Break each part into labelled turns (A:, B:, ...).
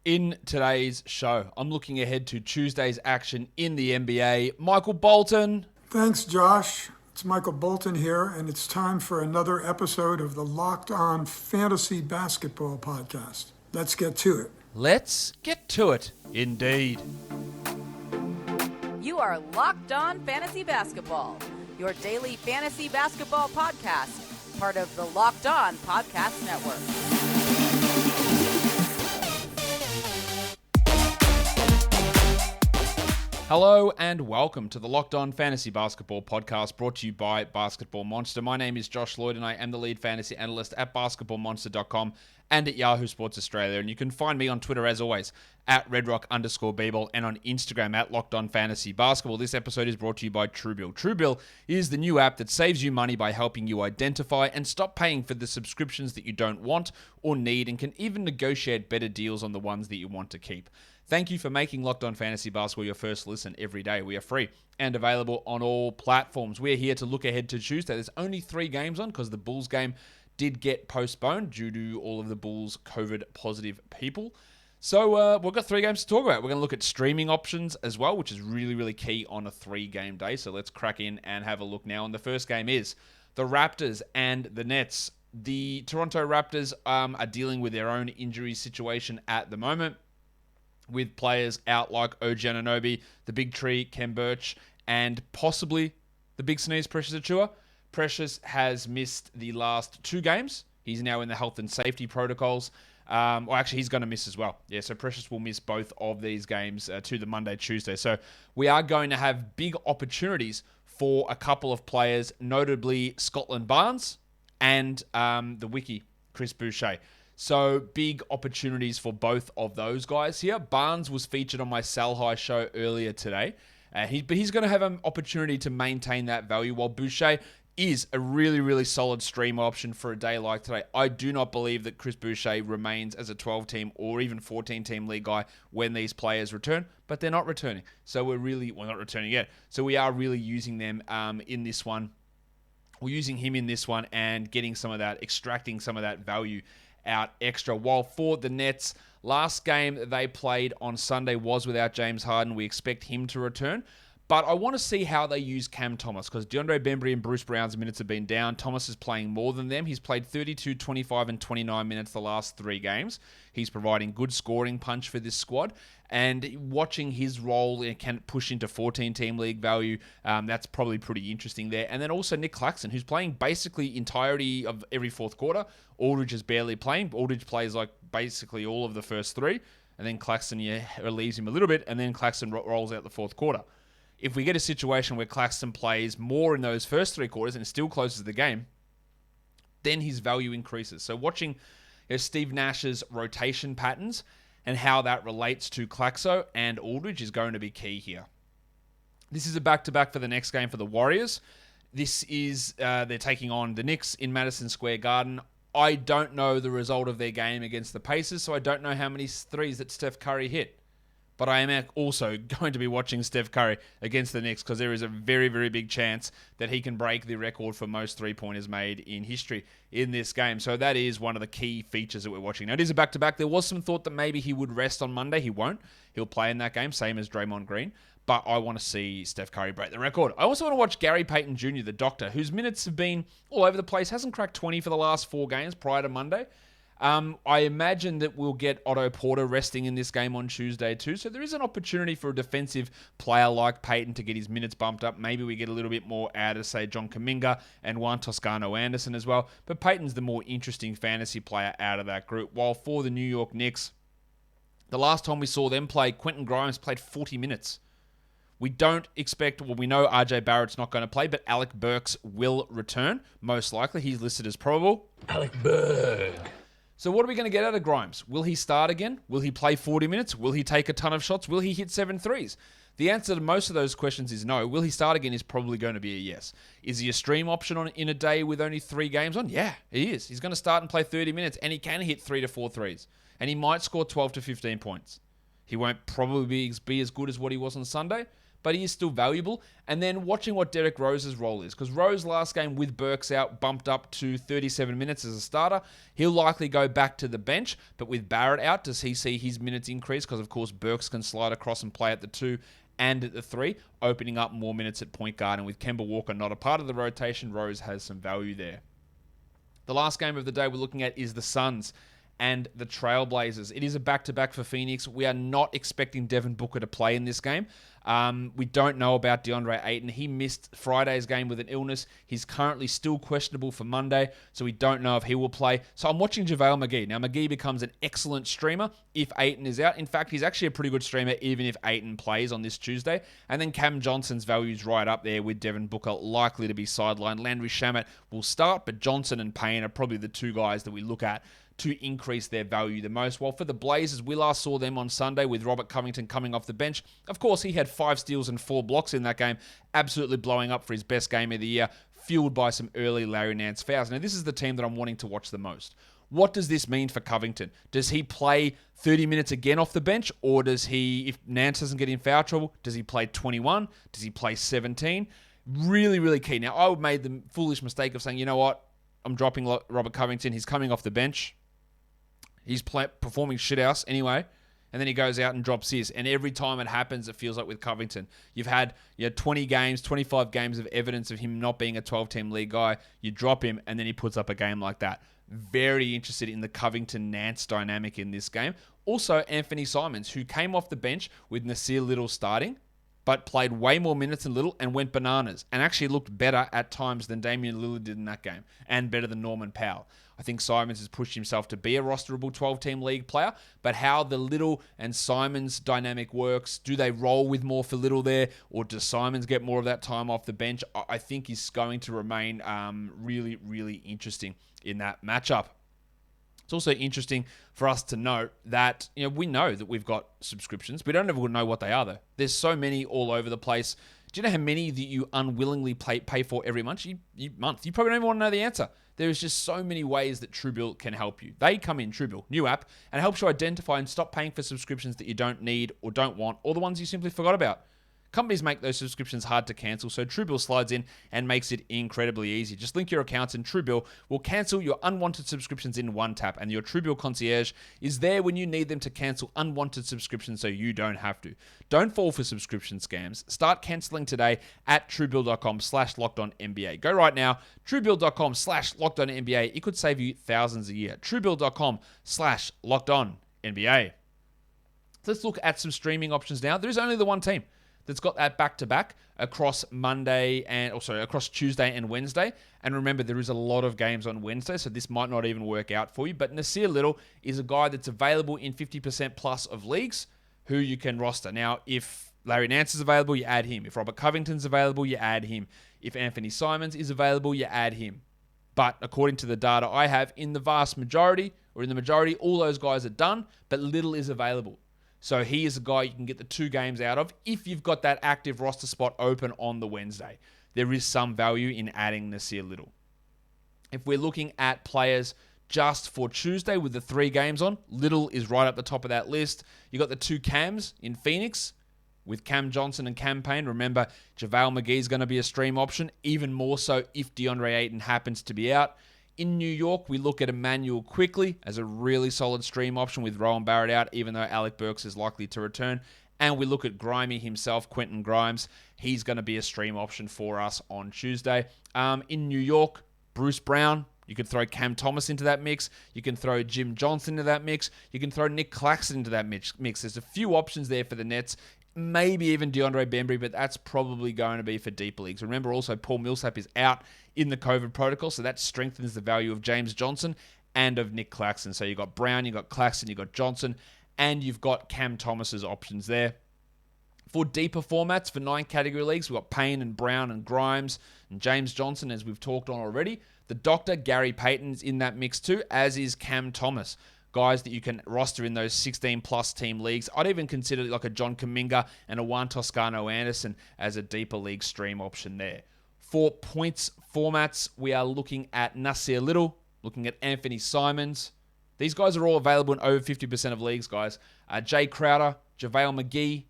A: In today's show, I'm looking ahead to Tuesday's action in the NBA. Michael Bolton.
B: Thanks, Josh. It's Michael Bolton here, and it's time for another episode of the Locked On Fantasy Basketball Podcast. Let's get to it.
A: Let's get to it, indeed.
C: You are Locked On Fantasy Basketball, your daily fantasy basketball podcast, part of the Locked On Podcast Network.
A: Hello and welcome to the Locked On Fantasy Basketball Podcast, brought to you by Basketball Monster. My name is Josh Lloyd and I am the lead fantasy analyst at basketballmonster.com and at Yahoo Sports Australia. And you can find me on Twitter as always at redrock_bball and on Instagram at Locked On Fantasy Basketball. This episode is brought to you by Truebill. Truebill is the new app that saves you money by helping you identify and stop paying for the subscriptions that you don't want or need, and can even negotiate better deals on the ones that you want to keep. Thank you for making Locked On Fantasy Basketball your first listen every day. We are free and available on all platforms. We're here to look ahead to Tuesday. There's only 3 games on because the Bulls game did get postponed due to all of the Bulls COVID positive people. So we've got 3 games to talk about. We're going to look at streaming options as well, which is really, really key on a 3-game day. So let's crack in and have a look now. And the first game is the Raptors and the Nets. The Toronto Raptors are dealing with their own injury situation at the moment, with players out like OG Anunoby, the Big Tree, Ken Birch, and possibly the Big Sneeze, Precious Achiuwa. Precious has missed the last 2 games. He's now in the health and safety protocols. Well, actually, he's going to miss as well. Yeah, so Precious will miss both of these games to the Monday, Tuesday. So we are going to have big opportunities for a couple of players, notably Scotland Barnes and the Wiki, Chris Boucher. So big opportunities for both of those guys here. Barnes was featured on my Sell High show earlier today. But he's going to have an opportunity to maintain that value, while Boucher is a really, really solid stream option for a day like today. I do not believe that Chris Boucher remains as a 12-team or even 14-team league guy when these players return, but they're not returning. So we're not returning yet. So we are really using them in this one. We're using him in this one and getting some of that, extracting some of that value out extra. While for the Nets, last game they played on Sunday was without James Harden. We expect him to return. But I want to see how they use Cam Thomas, because DeAndre Bembry and Bruce Brown's minutes have been down. Thomas is playing more than them. He's played 32, 25, and 29 minutes the last 3 games. He's providing good scoring punch for this squad. And watching his role can push into 14-team league value, that's probably pretty interesting there. And then also Nick Claxton, who's playing basically entirety of every fourth quarter. Aldridge is barely playing. Aldridge plays like basically all of the first 3. And then Claxton relieves him a little bit. And then Claxton rolls out the fourth quarter. If we get a situation where Claxton plays more in those first 3 quarters and still closes the game, then his value increases. So watching Steve Nash's rotation patterns and how that relates to Claxo and Aldridge is going to be key here. This is a back-to-back for the next game for the Warriors. This is, they're taking on the Knicks in Madison Square Garden. I don't know the result of their game against the Pacers, so I don't know how many threes that Steph Curry hit. But I am also going to be watching Steph Curry against the Knicks, because there is a very, very big chance that he can break the record for most 3-pointers made in history in this game. So that is one of the key features that we're watching. Now, it is a back-to-back. There was some thought that maybe he would rest on Monday. He won't. He'll play in that game, same as Draymond Green. But I want to see Steph Curry break the record. I also want to watch Gary Payton Jr., the doctor, whose minutes have been all over the place. Hasn't cracked 20 for the last 4 games prior to Monday. I imagine that we'll get Otto Porter resting in this game on Tuesday too. So there is an opportunity for a defensive player like Payton to get his minutes bumped up. Maybe we get a little bit more out of, say, John Kuminga and Juan Toscano Anderson as well. But Payton's the more interesting fantasy player out of that group. While for the New York Knicks, the last time we saw them play, Quentin Grimes played 40 minutes. We don't expect, well, we know RJ Barrett's not going to play, but Alec Burks will return, most likely. He's listed as probable.
D: Alec Burks.
A: So what are we going to get out of Grimes? Will he start again? Will he play 40 minutes? Will he take a ton of shots? Will he hit 7 threes? The answer to most of those questions is no. Will he start again is probably going to be a yes. Is he a stream option in a day with only 3 games on? Yeah, he is. He's going to start and play 30 minutes, and he can hit 3 to 4 threes. And he might score 12 to 15 points. He won't probably be as good as what he was on Sunday, but he is still valuable. And then watching what Derek Rose's role is, because Rose last game with Burks out bumped up to 37 minutes as a starter. He'll likely go back to the bench, but with Barrett out, does he see his minutes increase? Because, of course, Burks can slide across and play at the 2 and at the 3, opening up more minutes at point guard. And with Kemba Walker not a part of the rotation, Rose has some value there. The last game of the day we're looking at is the Suns and the Trailblazers. It is a back-to-back for Phoenix. We are not expecting Devin Booker to play in this game. We don't know about DeAndre Ayton. He missed Friday's game with an illness. He's currently still questionable for Monday, so we don't know if he will play. So I'm watching JaVale McGee. Now, McGee becomes an excellent streamer if Ayton is out. In fact, he's actually a pretty good streamer even if Ayton plays on this Tuesday. And then Cam Johnson's value's right up there with Devin Booker likely to be sidelined. Landry Shamet will start, but Johnson and Payne are probably the two guys that we look at to increase their value the most. While for the Blazers, we last saw them on Sunday with Robert Covington coming off the bench. Of course, he had 5 steals and 4 blocks in that game, absolutely blowing up for his best game of the year, fueled by some early Larry Nance fouls. Now, this is the team that I'm wanting to watch the most. What does this mean for Covington? Does he play 30 minutes again off the bench? Or does he, if Nance doesn't get in foul trouble, does he play 21? Does he play 17? Really, really key. Now, I made the foolish mistake of saying, you know what? I'm dropping Robert Covington. He's coming off the bench. He's performing shithouse anyway, and then he goes out and drops his. And every time it happens, it feels like with Covington, you've had 20 games, 25 games of evidence of him not being a 12-team league guy. You drop him, and then he puts up a game like that. Very interested in the Covington-Nance dynamic in this game. Also, Anthony Simons, who came off the bench with Nasir Little starting, but played way more minutes than Little and went bananas and actually looked better at times than Damian Lillard did in that game and better than Norman Powell. I think Simons has pushed himself to be a rosterable 12-team league player, but how the Little and Simons dynamic works, do they roll with more for Little there, or does Simons get more of that time off the bench? I think is going to remain really, really interesting in that matchup. It's also interesting for us to note that we know that we've got subscriptions. We don't ever know what they are, though. There's so many all over the place. Do you know how many that you unwillingly pay for every month? You probably don't even want to know the answer. There is just so many ways that Truebill can help you. They come in, Truebill, new app, and helps you identify and stop paying for subscriptions that you don't need or don't want, or the ones you simply forgot about. Companies make those subscriptions hard to cancel, so Truebill slides in and makes it incredibly easy. Just link your accounts and Truebill will cancel your unwanted subscriptions in one tap, and your Truebill concierge is there when you need them to cancel unwanted subscriptions so you don't have to. Don't fall for subscription scams. Start canceling today at Truebill.com/LockedOnNBA. Go right now, Truebill.com/LockedOnNBA. It could save you thousands a year. Truebill.com/LockedOnNBA. Let's look at some streaming options now. There's only the one team that's got that back-to-back across across Tuesday and Wednesday. And remember, there is a lot of games on Wednesday, so this might not even work out for you. But Nasir Little is a guy that's available in 50% plus of leagues who you can roster. Now, if Larry Nance is available, you add him. If Robert Covington's available, you add him. If Anthony Simons is available, you add him. But according to the data I have, in the majority, all those guys are done, but Little is available. So he is a guy you can get the 2 games out of if you've got that active roster spot open on the Wednesday. There is some value in adding Nasir Little. If we're looking at players just for Tuesday with the 3 games on, Little is right up the top of that list. You got the 2 Cams in Phoenix with Cam Johnson and Cam Payne. Remember, JaVale McGee is going to be a stream option, even more so if DeAndre Ayton happens to be out. In New York, we look at Emmanuel Quickley as a really solid stream option with Rowan Barrett out, even though Alec Burks is likely to return. And we look at Grimy himself, Quentin Grimes. He's going to be a stream option for us on Tuesday. In New York, Bruce Brown. You could throw Cam Thomas into that mix. You can throw Jim Johnson into that mix. You can throw Nick Claxton into that mix. There's a few options there for the Nets. Maybe even DeAndre Bembry, but that's probably going to be for deeper leagues. Remember also, Paul Millsap is out in the COVID protocol, so that strengthens the value of James Johnson and of Nick Claxton. So you've got Brown, you've got Claxton, you've got Johnson, and you've got Cam Thomas's options there. For deeper formats, for 9 category leagues, we've got Payne and Brown and Grimes and James Johnson, as we've talked on already. The Doctor, Gary Payton's in that mix too, as is Cam Thomas. Guys that you can roster in those 16-plus team leagues. I'd even consider like a John Kuminga and a Juan Toscano Anderson as a deeper league stream option there. For points formats, we are looking at Nasir Little, looking at Anthony Simons. These guys are all available in over 50% of leagues, guys. Jay Crowder, JaVale McGee,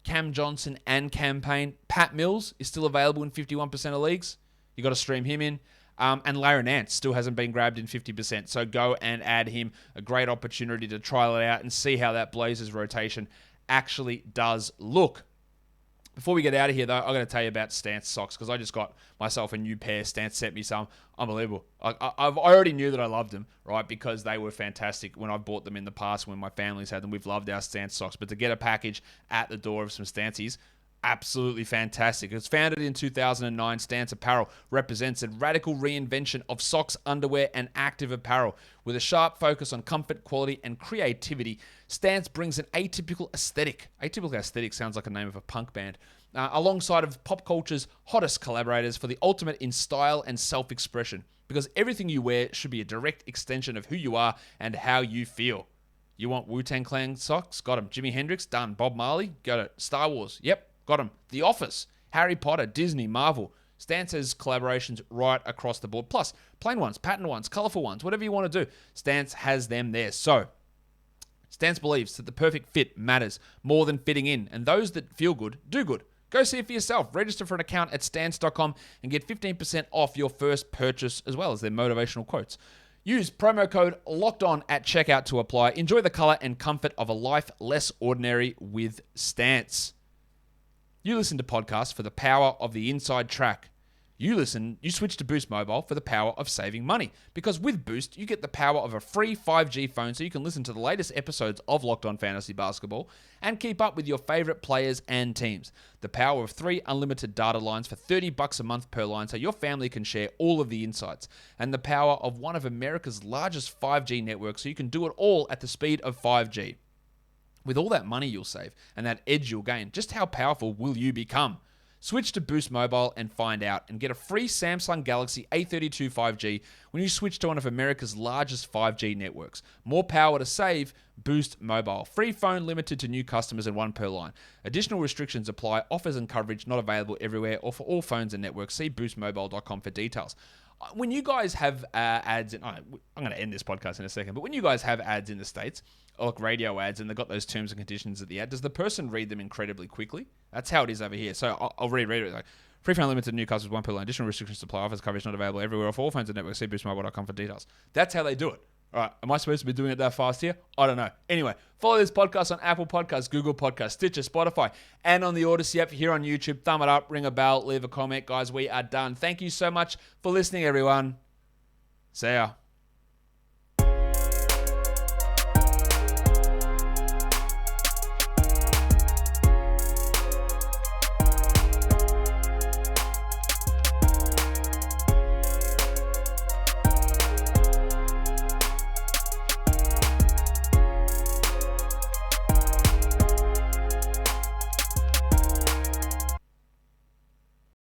A: Cam Johnson and campaign. Pat Mills is still available in 51% of leagues. You got to stream him in. And Larry Nance still hasn't been grabbed in 50%. So go and add him. A great opportunity to trial it out and see how that Blazers rotation actually does look. Before we get out of here, though, I've got to tell you about Stance socks because I just got myself a new pair. Stance sent me some. Unbelievable. I already knew that I loved them, right, because they were fantastic when I bought them in the past when my family's had them. We've loved our Stance socks. But to get a package at the door of some Stances, absolutely fantastic. It was founded in 2009. Stance Apparel represents a radical reinvention of socks, underwear, and active apparel. With a sharp focus on comfort, quality, and creativity, Stance brings an atypical aesthetic. Atypical aesthetic sounds like a name of a punk band. Alongside of pop culture's hottest collaborators for the ultimate in style and self-expression. Because everything you wear should be a direct extension of who you are and how you feel. You want Wu-Tang Clan socks? Got them. Jimi Hendrix? Done. Bob Marley? Got it. Star Wars? Yep. Got them. The Office, Harry Potter, Disney, Marvel. Stance has collaborations right across the board. Plus, plain ones, pattern ones, colorful ones, whatever you want to do. Stance has them there. So, Stance believes that the perfect fit matters more than fitting in. And those that feel good, do good. Go see it for yourself. Register for an account at stance.com and get 15% off your first purchase as well as their motivational quotes. Use promo code LOCKEDON at checkout to apply. Enjoy the color and comfort of a life less ordinary with Stance. You listen to podcasts for the power of the inside track. You switch to Boost Mobile for the power of saving money. Because with Boost, you get the power of a free 5G phone so you can listen to the latest episodes of Locked On Fantasy Basketball and keep up with your favorite players and teams. The power of 3 unlimited data lines for $30 a month per line so your family can share all of the insights. And the power of one of America's largest 5G networks so you can do it all at the speed of 5G. With all that money you'll save and that edge you'll gain, just how powerful will you become? Switch to Boost Mobile and find out and get a free Samsung Galaxy A32 5G when you switch to one of America's largest 5G networks. More power to save, Boost Mobile. Free phone limited to new customers and one per line. Additional restrictions apply. Offers and coverage not available everywhere or for all phones and networks. See boostmobile.com for details. When you guys have ads, I'm going to end this podcast in a second, but when you guys have ads in the States, like radio ads, and they've got those terms and conditions at the ad, does the person read them incredibly quickly? That's how it is over here. So I'll read it. Like, free phone limited to new customers, one per line. Additional restrictions apply. Offers coverage not available everywhere or for all phones and networks. See boostmobile.com for details. That's how they do it. All right, am I supposed to be doing it that fast here? I don't know. Anyway, follow this podcast on Apple Podcasts, Google Podcasts, Stitcher, Spotify, and on the Odyssey app here on YouTube. Thumb it up, ring a bell, leave a comment. Guys, we are done. Thank you so much for listening, everyone. See ya.